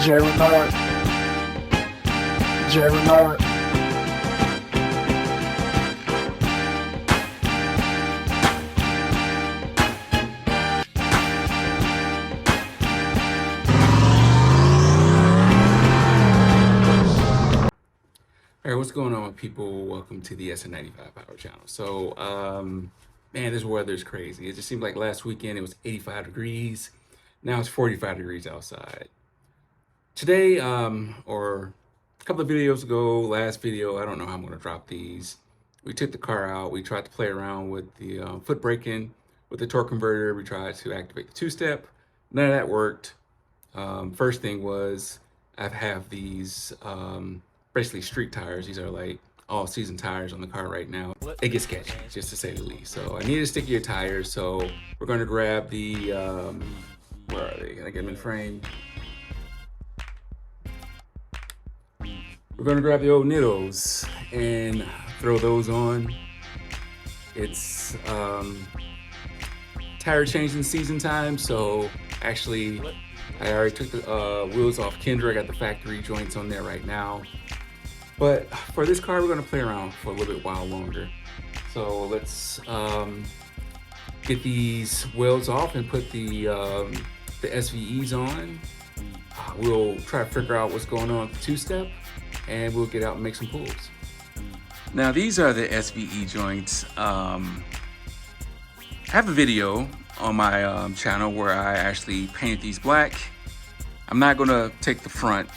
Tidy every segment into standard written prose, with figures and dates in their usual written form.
Jerry Nard. All right, what's going on, people? Welcome to the Sn95 Power channel. So, man, this weather is crazy. It just seemed like last weekend it was 85 degrees. Now it's 45 degrees outside. Today, or a couple of videos ago, last video, I don't know how I'm going to drop these. We took the car out. We tried to play around with the foot braking, with the torque converter. We tried to activate the two-step. None of that worked. First thing was I have these basically street tires. These are like all season tires on the car right now. It gets sketchy, just to say the least. So I needed stickier tires. So we're going to grab the, where are they? Can I get them in frame? We're going to grab the old Nittos and throw those on. It's tire changing season time. So actually, I already took the wheels off Kendra. I got the factory joints on there right now. But for this car, we're going to play around for a little bit while longer. So let's get these wheels off and put the SVEs on. We'll try to figure out what's going on with the two-step, and we'll get out and make some pulls. Now, these are the SVE joints. I have a video on my channel where I actually painted these black. I'm not going to take the front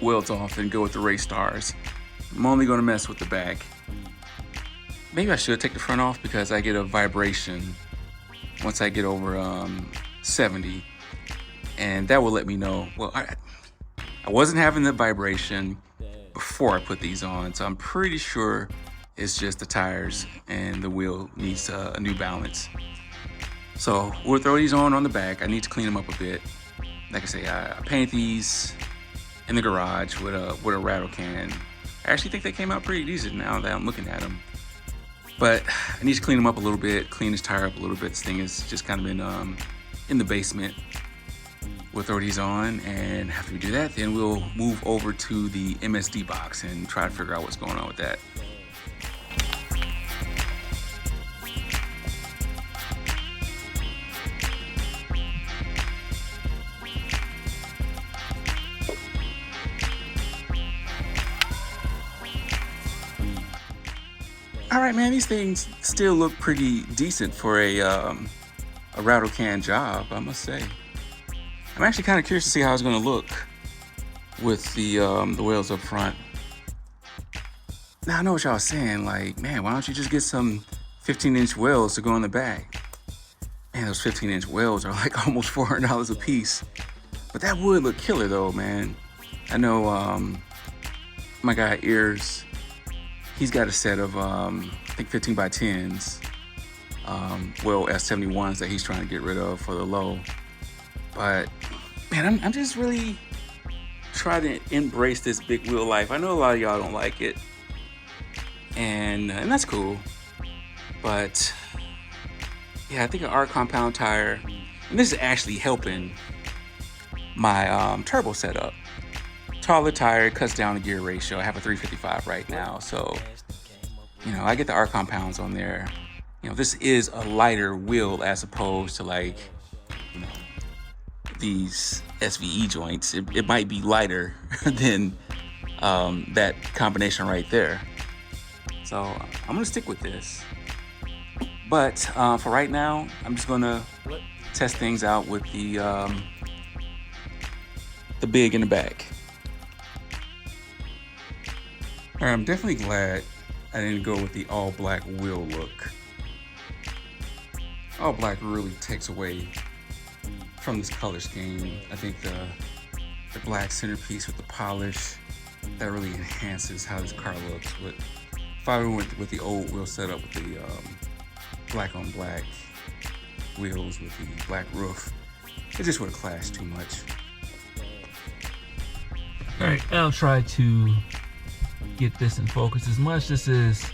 wheels off and go with the race stars. I'm only going to mess with the back. Maybe I should take the front off because I get a vibration once I get over 70, and that will let me know. Well, I wasn't having the vibration before I put these on, so I'm pretty sure it's just the tires and the wheel needs a new balance. So we'll throw these on the back. I need to clean them up a bit. Like I say, I painted these in the garage with a rattle can. I actually think they came out pretty decent now that I'm looking at them. But I need to clean them up a little bit, clean this tire up a little bit. This thing has just kind of been in the basement. We'll throw these on, and after we do that, then we'll move over to the MSD box and try to figure out what's going on with that. All right, man, these things still look pretty decent for a rattle can job, I must say. I'm actually kind of curious to see how it's going to look with the wheels up front. Now, I know what y'all are saying, like, man, why don't you just get some 15-inch wheels to go in the back? Man, those 15-inch wheels are like almost $400 a piece. But that would look killer, though, man. I know my guy Ears, he's got a set of, I think 15 by 10s, well, S71s that he's trying to get rid of for the low. But, man, I'm just really trying to embrace this big wheel life. I know a lot of y'all don't like it, and that's cool. But, yeah, I think an R compound tire, and this is actually helping my turbo setup. Taller tire cuts down the gear ratio. I have a 355 right now, so you know I get the R compounds on there. You know, this is a lighter wheel as opposed to, like, you know, these SVE joints. It might be lighter than that combination right there. So I'm gonna stick with this. But for right now, I'm just gonna test things out with the big in the back. All right, I'm definitely glad I didn't go with the all black wheel look. All black really takes away from this color scheme. I think the black centerpiece with the polish, that really enhances how this car looks. But if I went with the old wheel setup with the black on black wheels with the black roof, it just would have clashed too much. All right, I'll try to get this in focus as much. This is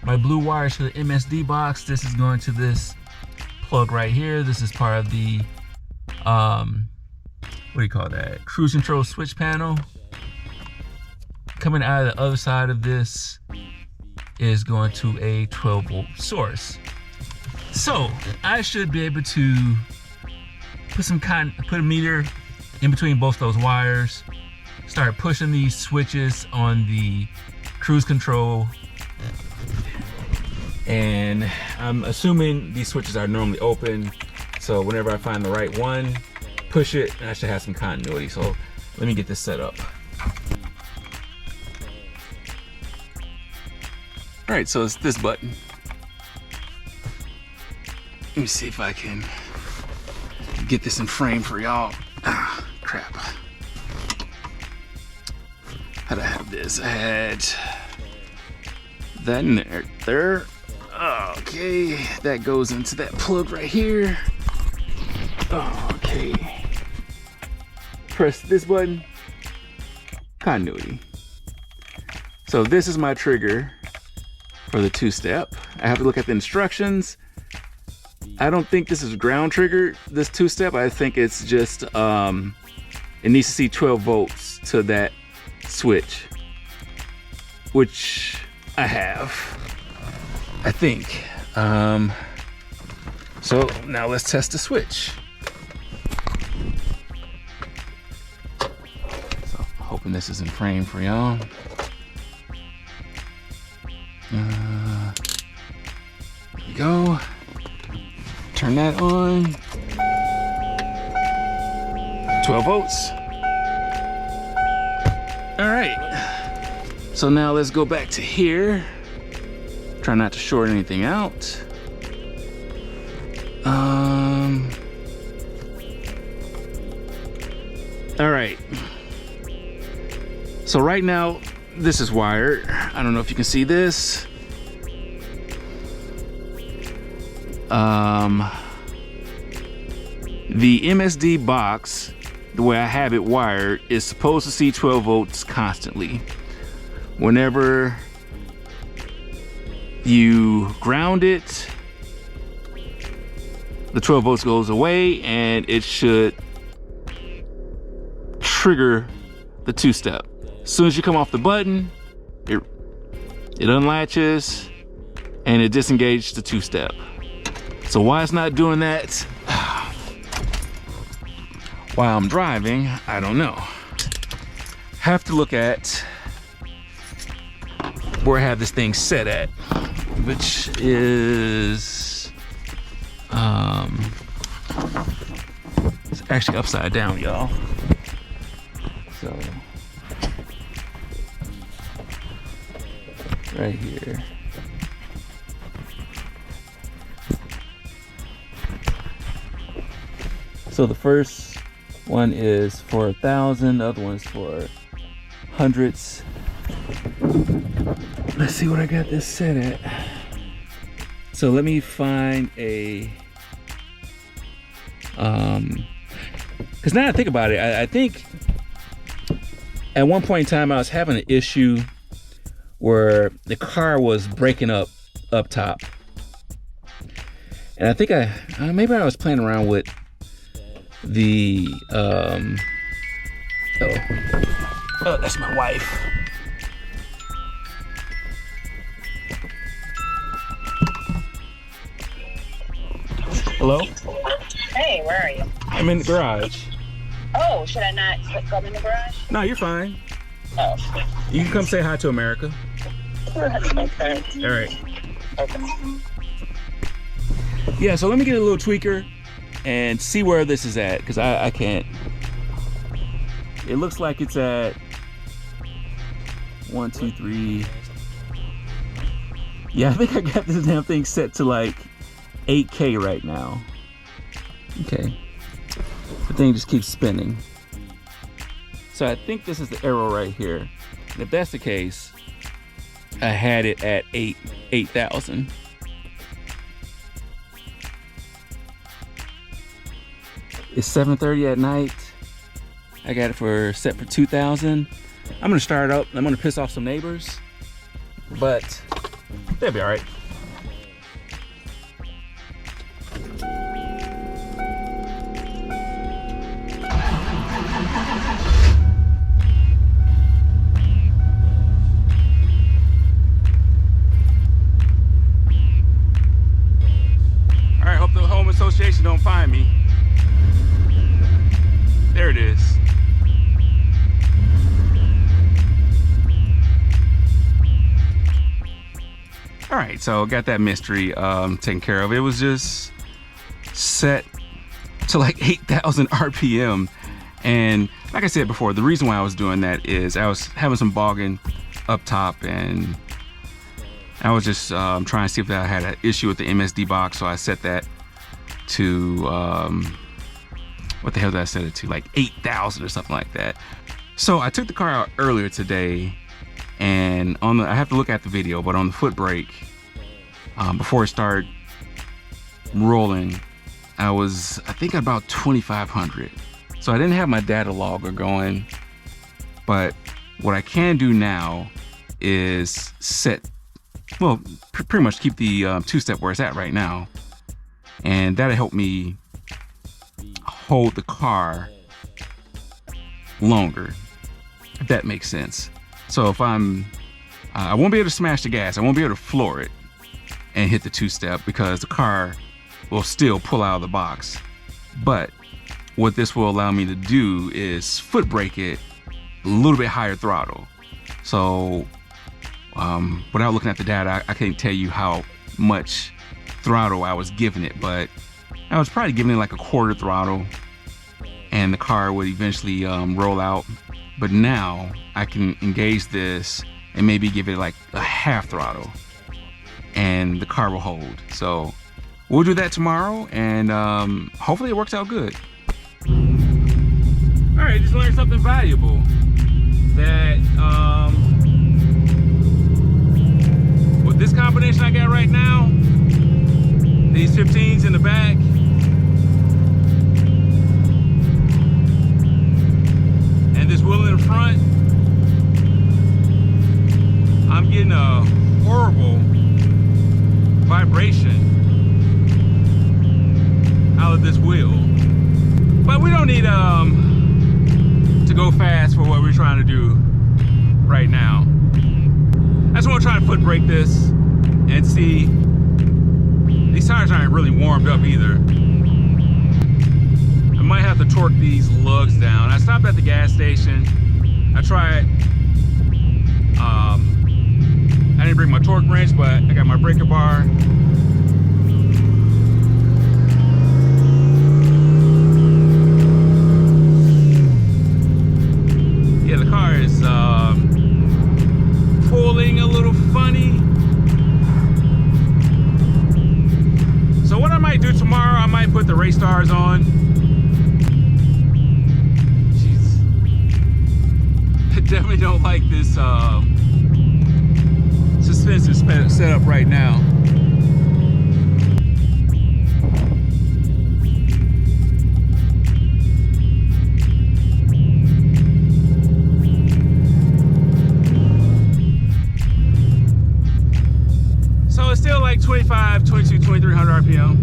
my blue wires for the MSD box. This is going to this plug right here. This is part of the what do you call that? Cruise control switch panel. Coming out of the other side of this is going to a 12-volt source. So I should be able to put a meter in between both those wires, start pushing these switches on the cruise control, and I'm assuming these switches are normally open, so whenever I find the right one, push it, and I should have some continuity. So let me get this set up. All right, so it's this button. Let me see if I can get this in frame for y'all. Ah, crap. How'd I have this? I had that in there. Okay, that goes into that plug right here. Okay. Press this button. Continuity. So this is my trigger for the two-step. I have to look at the instructions. I don't think this is ground trigger, this two-step. I think it's just, it needs to see 12 volts to that switch, which I have, I think. So now let's test the switch. So hoping this is in frame for y'all. There we go. Turn that on. 12 volts. All right. So now let's go back to here. Try not to short anything out. All right. So right now, this is wired. I don't know if you can see this. The MSD box, the way I have it wired, is supposed to see 12 volts constantly. Whenever you ground it, the 12 volts goes away and it should trigger the two-step. As soon as you come off the button, it unlatches and it disengages the two-step. So why it's not doing that while I'm driving, I don't know. Have to look at where I have this thing set at, which is it's actually upside down, y'all. So right here. So the first one is for 1,000, the other one is for hundreds. Let's see what I got this set at. So let me find a, because now I think about it, I think at one point in time I was having an issue where the car was breaking up top. And I think maybe I was playing around with the, oh, that's my wife. Hello? Hey, where are you? I'm in the garage. Oh, should I not come in the garage? No, you're fine. Oh. You can come say hi to America. Okay. All right. Okay. Yeah, so let me get a little tweaker and see where this is at, because I can't. It looks like it's at 1, 2, 3. Yeah, I think I got this damn thing set to like 8K right now. Okay. The thing just keeps spinning. So I think this is the arrow right here. And if that's the case, I had it at 8,000. It's 7:30 at night. I got it set for 2,000. I'm gonna start up. I'm gonna piss off some neighbors, but they'll be all right. association don't find me. There it is. All right, so got that mystery taken care of. It was just set to like 8,000 RPM. And like I said before, the reason why I was doing that is I was having some bogging up top, and I was just trying to see if I had an issue with the MSD box. So I set that to, what the hell did I set it to? Like 8,000 or something like that. So I took the car out earlier today, and on the, I have to look at the video, but on the foot brake, before it started rolling, I think about 2,500. So I didn't have my data logger going, but what I can do now is set, well, pretty much keep the two-step where it's at right now. And that'll help me hold the car longer, if that makes sense. So if I won't be able to smash the gas, I won't be able to floor it and hit the two-step because the car will still pull out of the box. But what this will allow me to do is foot brake it a little bit higher throttle. So without looking at the data, I can't tell you how much throttle I was giving it, but I was probably giving it like a quarter throttle, and the car would eventually roll out. But now I can engage this and maybe give it like a half throttle, and the car will hold. So we'll do that tomorrow, and hopefully it works out good. All right, just learned something valuable, that with this combination I got right now, these 15s in the back, and this wheel in the front, I'm getting a horrible vibration out of this wheel. But we don't need to go fast for what we're trying to do right now. I just want to try to foot brake this and see. These tires aren't really warmed up either. I might have to torque these lugs down. I stopped at the gas station. I tried. I didn't bring my torque wrench, but I got my breaker bar. Yeah, the car is pulling a little funny. So what I might do tomorrow, I might put the race stars on. Jeez. I definitely don't like this suspension setup right now. So it's still like 25, 22, 2300 RPM.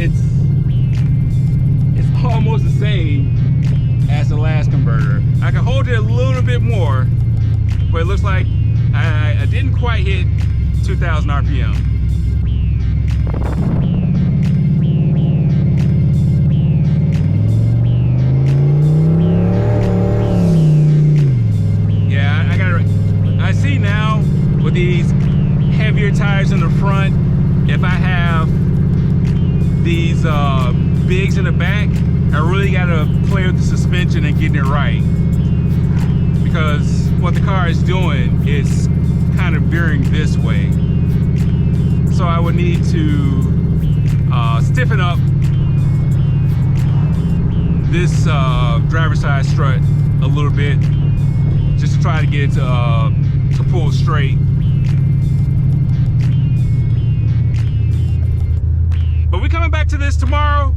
It's almost the same as the last converter. I can hold it a little bit more, but it looks like I didn't quite hit 2,000 RPM. Yeah, I see now with these heavier tires in the front, if I have these bigs in the back, I really gotta play with the suspension and getting it right, because what the car is doing is kind of veering this way. So I would need to stiffen up this driver's side strut a little bit, just to try to get it to pull straight. But we're coming back to this tomorrow.